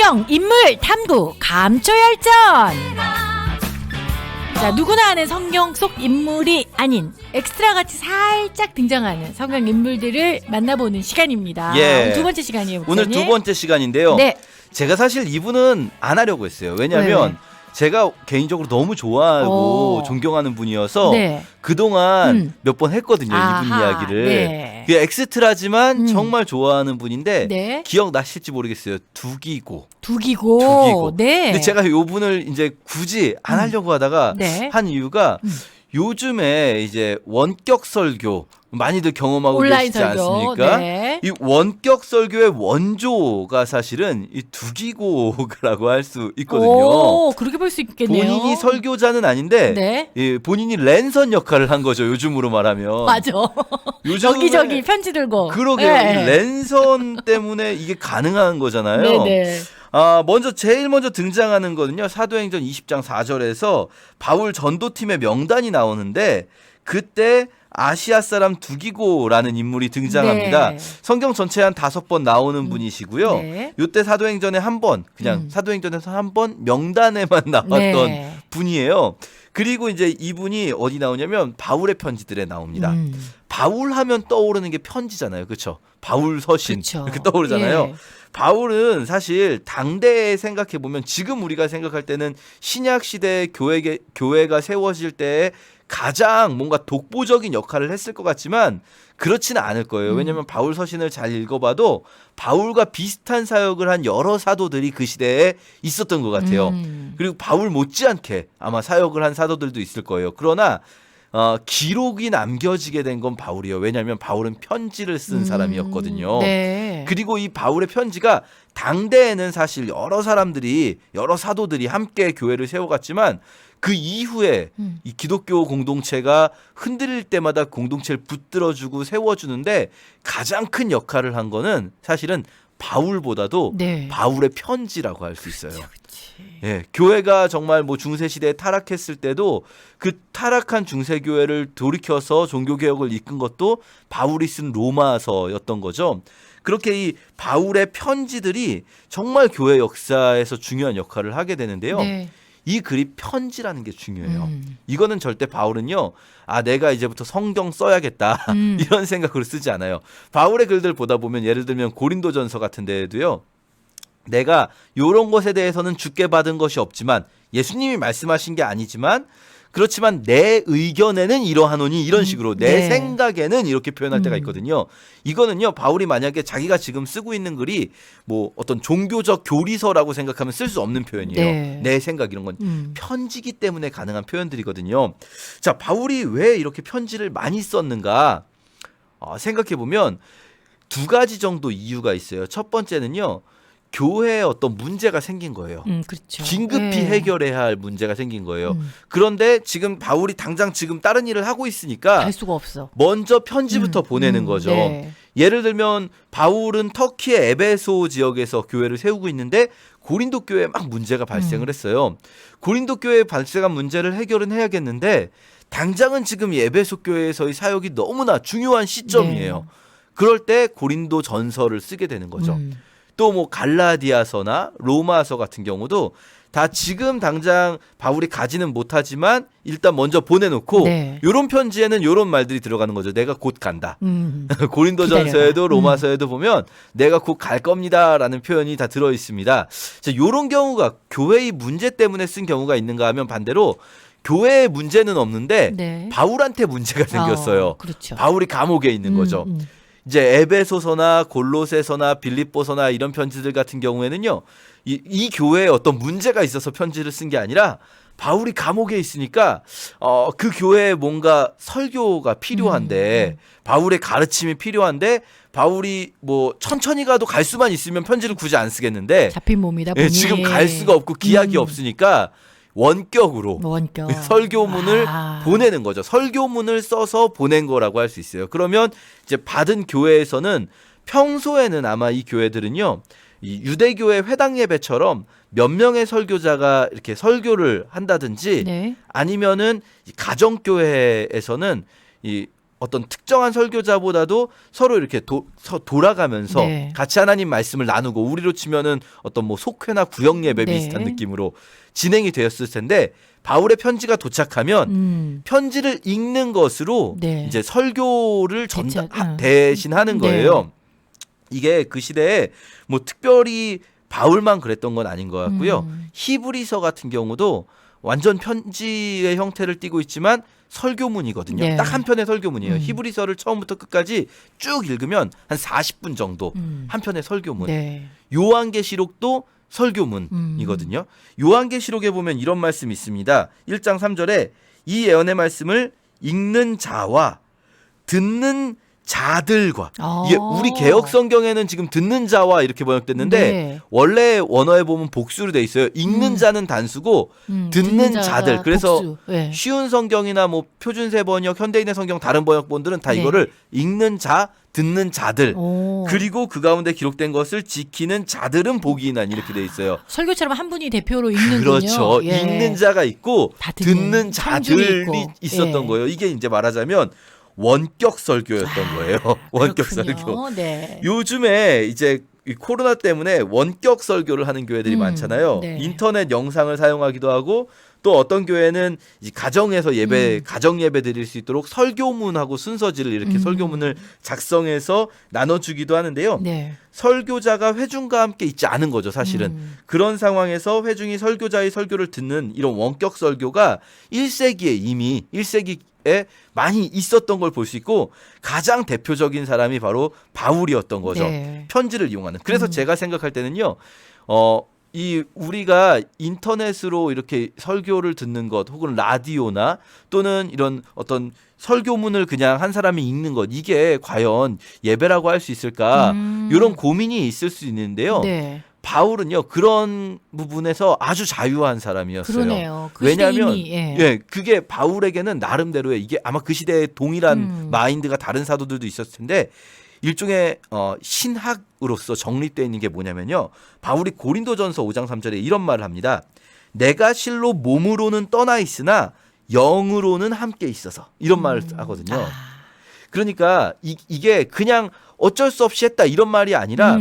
성경 인물 탐구 감초열전. 자, 누구나 아는 성경 속 인물이 아닌 엑스트라같이 살짝 등장하는 성경 인물들을 만나보는 시간입니다. 예. 오늘 두 번째 시간이에요, 목사님. 오늘 두 번째 시간인데요. 네. 제가 사실 이분은 안 하려고 했어요. 왜냐하면 네. 제가 개인적으로 너무 좋아하고 존경하는 분이어서 네. 그동안 몇 번 했거든요. 아하, 이분 이야기를. 네. 그게 엑스트라지만 정말 좋아하는 분인데 네. 기억나실지 모르겠어요. 두기고. 두기고. 네. 근데 제가 요 분을 이제 굳이 안 하려고 하다가 네. 한 이유가 요즘에 이제 원격 설교 많이들 경험하고 온라인 계시지 설교. 않습니까? 네. 이 원격 설교의 원조가 사실은 이 두기고라고 할 수 있거든요. 오, 그렇게 볼 수 있겠네요. 본인이 설교자는 아닌데 네. 예, 본인이 랜선 역할을 한 거죠. 요즘으로 말하면. 맞아. 요즘에 여기저기 편지 들고. 그러게요. 네. 이 랜선 때문에 이게 가능한 거잖아요. 네네. 제일 먼저 등장하는 거는요. 사도행전 20장 4절에서 바울 전도팀의 명단이 나오는데 그때 아시아 사람 두기고라는 인물이 등장합니다. 네. 성경 전체에 한 5번 나오는 분이시고요. 네. 이때 사도행전에 한 번, 그냥 사도행전에서 한 번 명단에만 나왔던 네. 분이에요. 그리고 이제 이분이 어디 나오냐면 바울의 편지들에 나옵니다. 바울 하면 떠오르는 게 편지잖아요. 그렇죠? 바울 서신 그쵸. 이렇게 떠오르잖아요. 예. 바울은 사실 당대에 생각해 보면 지금 우리가 생각할 때는 신약 시대 교회가 세워질 때 가장 뭔가 독보적인 역할을 했을 것 같지만 그렇지는 않을 거예요. 왜냐하면 바울 서신을 잘 읽어봐도 바울과 비슷한 사역을 한 여러 사도들이 그 시대에 있었던 것 같아요. 그리고 바울 못지않게 아마 사역을 한 사도들도 있을 거예요. 그러나 기록이 남겨지게 된 건 바울이에요. 왜냐하면 바울은 편지를 쓴 사람이었거든요. 네. 그리고 이 바울의 편지가 당대에는 사실 여러 사도들이 함께 교회를 세워갔지만 그 이후에 이 기독교 공동체가 흔들릴 때마다 공동체를 붙들어주고 세워주는데 가장 큰 역할을 한 거는 사실은 바울보다도 네. 바울의 편지라고 할 수 있어요. 예, 교회가 정말 뭐 중세 시대에 타락했을 때도 그 타락한 중세 교회를 돌이켜서 종교 개혁을 이끈 것도 바울이 쓴 로마서였던 거죠. 그렇게 이 바울의 편지들이 정말 교회 역사에서 중요한 역할을 하게 되는데요. 네. 이 글이 편지라는 게 중요해요. 이거는 절대 바울은요, 내가 이제부터 성경 써야겠다 이런 생각으로 쓰지 않아요. 바울의 글들 보다 보면 예를 들면 고린도전서 같은 데에도요. 내가 이런 것에 대해서는 주께 받은 것이 없지만 예수님이 말씀하신 게 아니지만 그렇지만 내 의견에는 이러하노니 이런 식으로 내 네. 생각에는 이렇게 표현할 때가 있거든요. 이거는요, 바울이 만약에 자기가 지금 쓰고 있는 글이 뭐 어떤 종교적 교리서라고 생각하면 쓸 수 없는 표현이에요. 네. 내 생각 이런 건 편지기 때문에 가능한 표현들이거든요. 자, 바울이 왜 이렇게 편지를 많이 썼는가 생각해 보면 두 가지 정도 이유가 있어요. 첫 번째는요. 교회에 어떤 문제가 생긴 거예요. 그렇죠. 긴급히 네. 해결해야 할 문제가 생긴 거예요. 그런데 지금 바울이 당장 지금 다른 일을 하고 있으니까 갈 수가 없어. 먼저 편지부터 보내는 거죠. 네. 예를 들면 바울은 터키의 에베소 지역에서 교회를 세우고 있는데 고린도 교회에 막 문제가 발생을 했어요. 고린도 교회에 발생한 문제를 해결은 해야겠는데 당장은 지금 이 에베소 교회에서의 사역이 너무나 중요한 시점이에요. 네. 그럴 때 고린도 전서를 쓰게 되는 거죠. 또 뭐 갈라디아서나 로마서 같은 경우도 다 지금 당장 바울이 가지는 못하지만 일단 먼저 보내놓고 네. 이런 편지에는 이런 말들이 들어가는 거죠. 내가 곧 간다. 고린도전서에도 기다려라. 로마서에도 보면 내가 곧 갈 겁니다라는 표현이 다 들어 있습니다. 이런 경우가 교회의 문제 때문에 쓴 경우가 있는가 하면 반대로 교회에 문제는 없는데 네. 바울한테 문제가 생겼어요. 그렇죠. 바울이 감옥에 있는 거죠. 이제 에베소서나 골로새서나 빌립보서나 이런 편지들 같은 경우에는요. 이 교회에 어떤 문제가 있어서 편지를 쓴 게 아니라 바울이 감옥에 있으니까 그 교회에 뭔가 설교가 필요한데 바울의 가르침이 필요한데 바울이 뭐 천천히 가도 갈 수만 있으면 편지를 굳이 안 쓰겠는데 잡힌 몸이다 예, 보니. 지금 갈 수가 없고 기약이 없으니까 원격으로 원격. 설교문을 보내는 거죠. 설교문을 써서 보낸 거라고 할 수 있어요. 그러면 이제 받은 교회에서는 평소에는 아마 이 교회들은요. 이 유대교의 회당 예배처럼 몇 명의 설교자가 이렇게 설교를 한다든지 네. 아니면은 이 가정교회에서는 이 어떤 특정한 설교자보다도 서로 이렇게 돌아가면서 네. 같이 하나님 말씀을 나누고 우리로 치면은 어떤 뭐 속회나 구역 예배 네. 비슷한 느낌으로 진행이 되었을 텐데 바울의 편지가 도착하면 편지를 읽는 것으로 네. 이제 설교를 대체, 대신하는 네. 거예요. 이게 그 시대에 뭐 특별히 바울만 그랬던 건 아닌 것 같고요. 히브리서 같은 경우도 완전 편지의 형태를 띠고 있지만 설교문이거든요. 네. 딱 한 편의 설교문이에요. 히브리서를 처음부터 끝까지 쭉 읽으면 한 40분 정도 한 편의 설교문. 네. 요한계시록도 설교문이거든요. 요한계시록에 보면 이런 말씀이 있습니다. 1장 3절에 이 예언의 말씀을 읽는 자와 듣는 자들과 이게 우리 개역 성경에는 지금 듣는 자와 이렇게 번역됐는데 네. 원래 원어에 보면 복수로 돼 있어요. 읽는 자는 단수고 듣는 자들. 그래서 복수. 네. 쉬운 성경이나 뭐 표준세 번역, 현대인의 성경 다른 번역본들은 다 네. 이거를 읽는 자, 듣는 자들. 오. 그리고 그 가운데 기록된 것을 지키는 자들은 복이 있나니 이렇게 돼 있어요. 설교처럼 한 분이 대표로 읽는군요. 그렇죠. 예. 읽는 자가 있고 다 듣는 청중이 자들이 있고. 있었던 예. 거예요. 이게 이제 말하자면 원격 설교였던 거예요. 원격 그렇군요. 설교. 네. 요즘에 이제 이 코로나 때문에 원격 설교를 하는 교회들이 많잖아요. 네. 인터넷 영상을 사용하기도 하고 또 어떤 교회는 이 가정에서 가정 예배 드릴 수 있도록 설교문하고 순서지를 이렇게 설교문을 작성해서 나눠주기도 하는데요. 네. 설교자가 회중과 함께 있지 않은 거죠, 사실은. 그런 상황에서 회중이 설교자의 설교를 듣는 이런 원격 설교가 1세기에 이미 1세기에 많이 있었던 걸 볼 수 있고 가장 대표적인 사람이 바로 바울이었던 거죠. 네. 편지를 이용하는. 그래서 제가 생각할 때는요. 이 우리가 인터넷으로 이렇게 설교를 듣는 것 혹은 라디오나 또는 이런 어떤 설교문을 그냥 한 사람이 읽는 것 이게 과연 예배라고 할 수 있을까 이런 고민이 있을 수 있는데요. 네. 바울은요 그런 부분에서 아주 자유한 사람이었어요. 그러네요. 그 시대 왜냐하면 이미, 예. 예, 그게 바울에게는 나름대로의 이게 아마 그 시대에 동일한 마인드가 다른 사도들도 있었을 텐데 일종의 신학으로서 정립되어 있는 게 뭐냐면요. 바울이 고린도전서 5장 3절에 이런 말을 합니다. 내가 실로 몸으로는 떠나 있으나 영으로는 함께 있어서 이런 말을 하거든요. 그러니까 이게 그냥 어쩔 수 없이 했다 이런 말이 아니라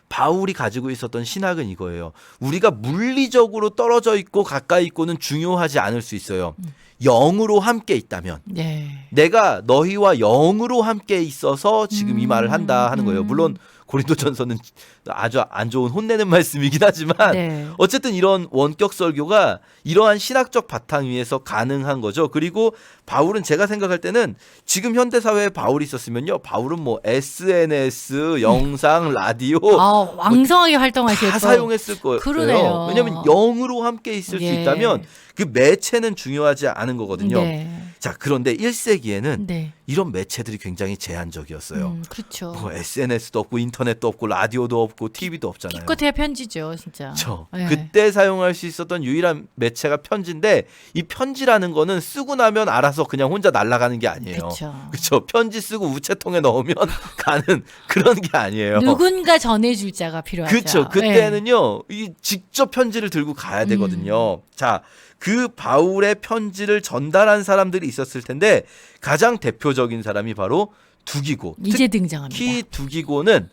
바울이 가지고 있었던 신학은 이거예요. 우리가 물리적으로 떨어져 있고 가까이 있고는 중요하지 않을 수 있어요. 영으로 함께 있다면 네. 내가 너희와 영으로 함께 있어서 지금 이 말을 한다 하는 거예요. 물론 고린도전서는 아주 안 좋은 혼내는 말씀이긴 하지만 네. 어쨌든 이런 원격 설교가 이러한 신학적 바탕 위에서 가능한 거죠. 그리고 바울은 제가 생각할 때는 지금 현대 사회에 바울이 있었으면요. 바울은 뭐 SNS, 영상, 라디오 왕성하게 활동하실 다 거. 사용했을 거예요. 그러네요. 왜냐하면 영으로 함께 있을 수 예. 있다면 그 매체는 중요하지 않은 거거든요. 네. 자, 그런데 1세기에는 네. 이런 매체들이 굉장히 제한적이었어요. 그렇죠. 뭐 SNS도 없고 인터넷도 없고 라디오도 없고 TV도 없잖아요. 기껏해야 편지죠, 진짜. 네. 그때 사용할 수 있었던 유일한 매체가 편지인데 이 편지라는 거는 쓰고 나면 알아서 그냥 혼자 날아가는 게 아니에요. 그렇죠. 편지 쓰고 우체통에 넣으면 가는 그런 게 아니에요. 누군가 전해줄 자가 필요하죠. 그렇죠. 그때는요, 이 직접 편지를 들고 가야 되거든요. 자, 그 바울의 편지를 전달한 사람들이 있었을 텐데 가장 대표적인 사람이 바로 두기고. 이제 등장합니다. 특히 두기고는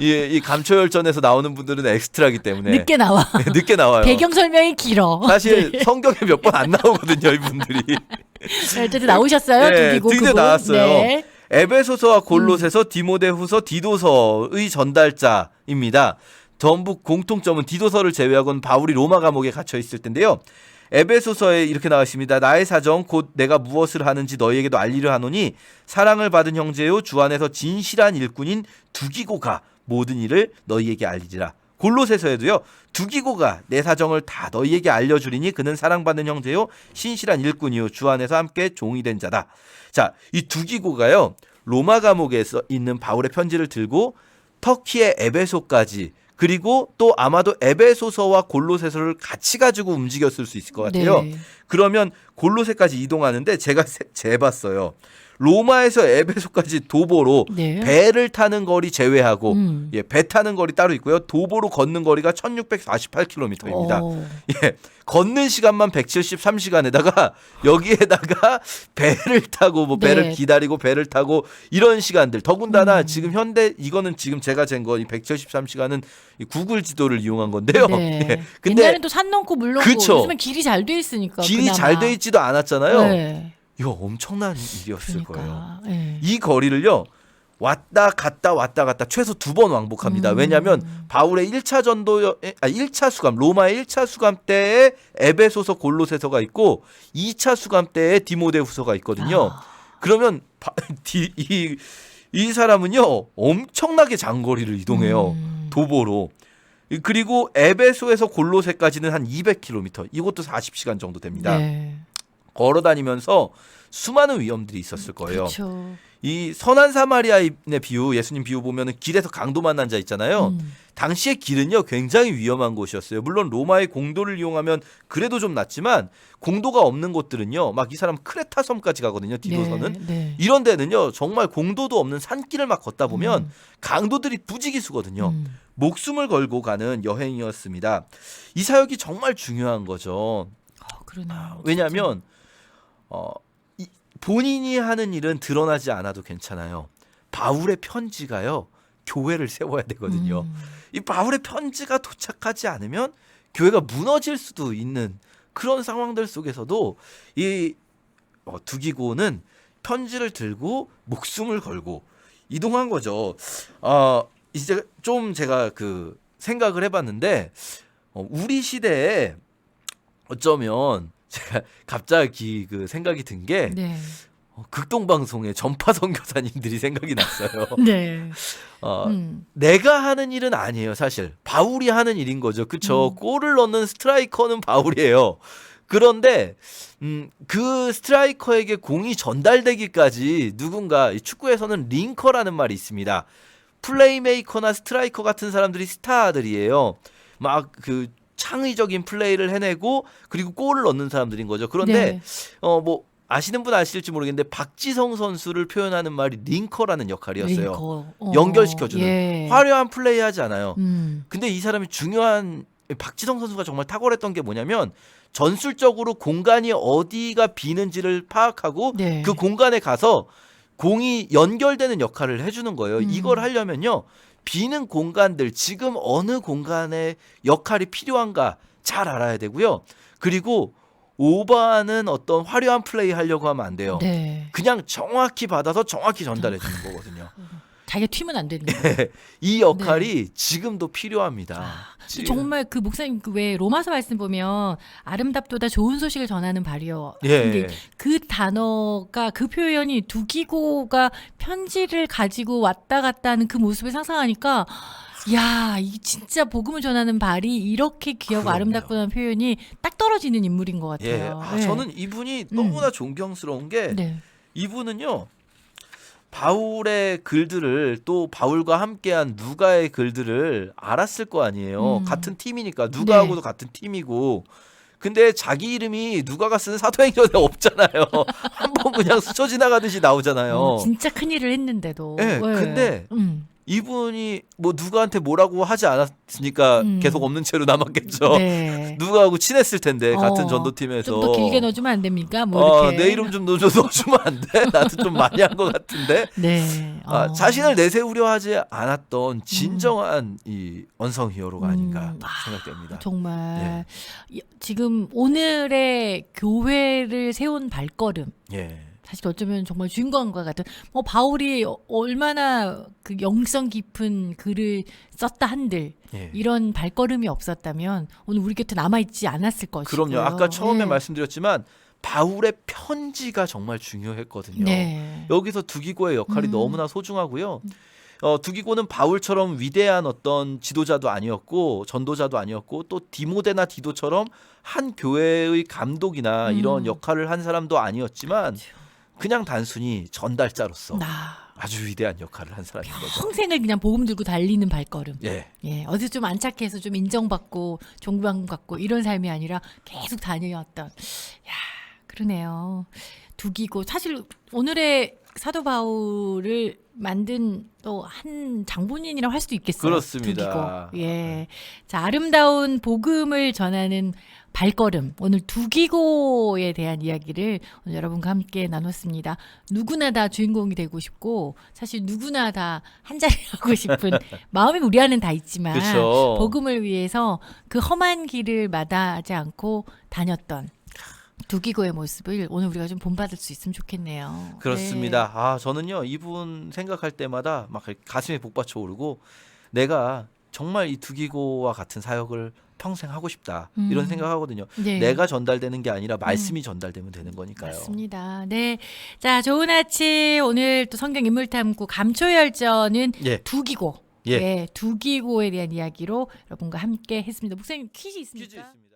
이 감초열전에서 나오는 분들은 엑스트라기 때문에 늦게 나와. 늦게 나와요. 배경 설명이 길어. 사실 성경에 몇 번 안 나오거든요, 이분들이. 어쨌든 나오셨어요, 네, 두기고 드디어 그분. 나왔어요. 네. 에베소서와 골로새서, 디모데후서, 디도서의 전달자입니다. 전부 공통점은 디도서를 제외하고는 바울이 로마 감옥에 갇혀 있을 텐데요. 에베소서에 이렇게 나와 있습니다. 나의 사정 곧 내가 무엇을 하는지 너희에게도 알리려 하노니 사랑을 받은 형제요 주 안에서 진실한 일꾼인 두기고가 모든 일을 너희에게 알리리라. 골로새서에도요. 두기고가 내 사정을 다 너희에게 알려주리니 그는 사랑받는 형제요 신실한 일꾼이요 주 안에서 함께 종이 된 자다. 자, 이 두기고가요. 로마 감옥에서 있는 바울의 편지를 들고 터키의 에베소까지 그리고 또 아마도 에베소서와 골로새서를 같이 가지고 움직였을 수 있을 것 같아요. 네. 그러면 골로새까지 이동하는데 제가 재봤어요. 로마에서 에베소까지 도보로 네. 배를 타는 거리 제외하고 예, 배 타는 거리 따로 있고요. 도보로 걷는 거리가 1648km입니다. 예, 걷는 시간만 173시간에다가 여기에다가 배를 타고 뭐 배를 네. 기다리고 배를 타고 이런 시간들. 더군다나 지금 현대 이거는 지금 제가 잰 거 이 173시간은 구글 지도를 이용한 건데요. 네. 예, 근데 옛날엔 또 산 넘고 물 넘고 그쵸. 요즘엔 길이 잘 돼 있으니까 길이 그나마. 잘 돼 있지도 않았잖아요. 네. 이거 엄청난 일이었을 거예요. 그러니까. 예. 이 거리를요. 왔다 갔다 최소 2번 왕복합니다. 왜냐하면 바울의 1차 전도 1차 수감 로마의 1차 수감 때에 에베소서 골로새서가 있고 2차 수감 때에 디모데후서가 있거든요. 그러면 이 사람은요. 엄청나게 장거리를 이동해요. 도보로. 그리고 에베소에서 골로새까지는 한 200km. 이것도 40시간 정도 됩니다. 네. 걸어 다니면서 수많은 위험들이 있었을 거예요. 그렇죠. 이 선한 사마리아인의 비유, 예수님 비유 보면은 길에서 강도 만난 자 있잖아요. 당시의 길은요 굉장히 위험한 곳이었어요. 물론 로마의 공도를 이용하면 그래도 좀 낫지만 공도가 없는 곳들은요 막 이 사람 크레타 섬까지 가거든요. 디도서는 네, 네. 이런 데는요 정말 공도도 없는 산길을 막 걷다 보면 강도들이 부지기수거든요. 목숨을 걸고 가는 여행이었습니다. 이 사역이 정말 중요한 거죠. 그러네요. 왜냐하면 본인이 하는 일은 드러나지 않아도 괜찮아요. 바울의 편지가요 교회를 세워야 되거든요. 이 바울의 편지가 도착하지 않으면 교회가 무너질 수도 있는 그런 상황들 속에서도 이 두기고는 편지를 들고 목숨을 걸고 이동한 거죠. 이제 좀 제가 그 생각을 해봤는데 우리 시대에 어쩌면 제가 갑자기 그 생각이 든 게 네. 극동방송의 전파 선교사님들이 생각이 났어요. 네. 내가 하는 일은 아니에요, 사실. 바울이 하는 일인 거죠. 그쵸? 골을 넣는 스트라이커는 바울이에요. 그런데 그 스트라이커에게 공이 전달되기까지 누군가 축구에서는 링커라는 말이 있습니다. 플레이메이커나 스트라이커 같은 사람들이 스타들이에요. 막 그 창의적인 플레이를 해내고 그리고 골을 넣는 사람들인 거죠. 그런데 네. 뭐 아시는 분 아실지 모르겠는데 박지성 선수를 표현하는 말이 링커라는 역할이었어요. 링커. 연결시켜주는 예. 화려한 플레이 하지 않아요. 음. 근데 이 사람이 중요한 박지성 선수가 정말 탁월했던 게 뭐냐면 전술적으로 공간이 어디가 비는지를 파악하고 네. 그 공간에 가서 공이 연결되는 역할을 해주는 거예요. 이걸 하려면요. 비는 공간들 지금 어느 공간에 역할이 필요한가 잘 알아야 되고요. 그리고 오버하는 어떤 화려한 플레이 하려고 하면 안 돼요. 네. 그냥 정확히 받아서 정확히 전달해 주는 거거든요. 자기가 튀면 안 되는 거예요. 이 역할이 지금도 필요합니다. 지금. 정말 그 목사님 그 왜 로마서 말씀 보면 아름답도다 좋은 소식을 전하는 발이요. 예. 근데 그 단어가 그 표현이 두기고가 편지를 가지고 왔다 갔다 하는 그 모습을 상상하니까 야, 이 진짜 복음을 전하는 발이 이렇게 귀하고 그럼요. 아름답다는 표현이 딱 떨어지는 인물인 것 같아요. 예. 저는 이분이 너무나 존경스러운 게 네. 이분은요. 바울의 글들을 또 바울과 함께한 누가의 글들을 알았을 거 아니에요. 같은 팀이니까 누가하고도 같은 팀이고. 근데 자기 이름이 누가가 쓰는 사도행전에 없잖아요. 한번 그냥 스쳐 지나가듯이 나오잖아요. 진짜 큰일을 했는데도. 예. 근데 이분이 뭐 누가한테 뭐라고 하지 않았으니까 계속 없는 채로 남았겠죠. 네. 누가하고 친했을 텐데 같은 전도팀에서 좀 더 길게 넣어주면 안 됩니까? 뭐 이렇게. 내 이름 좀 넣어주면 안 돼? 나도 좀 많이 한 것 같은데. 네. 자신을 내세우려 하지 않았던 진정한 이 언성 히어로가 아닌가 생각됩니다. 정말 지금 오늘의 교회를 세운 발걸음. 예. 사실 어쩌면 정말 주인공과 같은 바울이 얼마나 그 영성 깊은 글을 썼다 한들 예. 이런 발걸음이 없었다면 오늘 우리 곁에 남아있지 않았을 것이고요. 그럼요. 아까 처음에 예. 말씀드렸지만 바울의 편지가 정말 중요했거든요. 네. 여기서 두기고의 역할이 너무나 소중하고요. 두기고는 바울처럼 위대한 어떤 지도자도 아니었고 전도자도 아니었고 또 디모데나 디도처럼 한 교회의 감독이나 이런 역할을 한 사람도 아니었지만 그냥 단순히 전달자로서 아주 위대한 역할을 한 사람인 거죠. 평생을 그냥 복음 들고 달리는 발걸음. 예. 예, 어디서 좀 안착해서 좀 인정받고 존경받고 이런 삶이 아니라 계속 다녀왔던. 야, 그러네요. 두기고 사실 오늘의 사도 바울을 만든 또 한 장본인이라고 할 수도 있겠어요. 그렇습니다. 두기고. 예. 자, 아름다운 복음을 전하는 발걸음. 오늘 두기고에 대한 이야기를 오늘 여러분과 함께 나눴습니다. 누구나 다 주인공이 되고 싶고 사실 누구나 다 한 자리 하고 싶은 마음이 우리 안은 다 있지만 그렇죠. 복음을 위해서 그 험한 길을 마다하지 않고 다녔던 두기고의 모습을 오늘 우리가 좀 본받을 수 있으면 좋겠네요. 그렇습니다. 아, 저는요, 이분 생각할 때마다 막 가슴에 복받쳐 오르고 내가 정말 이 두기고와 같은 사역을 평생 하고 싶다. 이런 생각하거든요. 네. 내가 전달되는 게 아니라 말씀이 전달되면 되는 거니까요. 맞습니다. 네. 자, 좋은 아침. 오늘 또 성경 인물 탐구 감초열전은 예. 두기고. 예. 예, 두기고에 대한 이야기로 여러분과 함께 했습니다. 목사님 퀴즈 있습니까? 퀴즈 있습니다.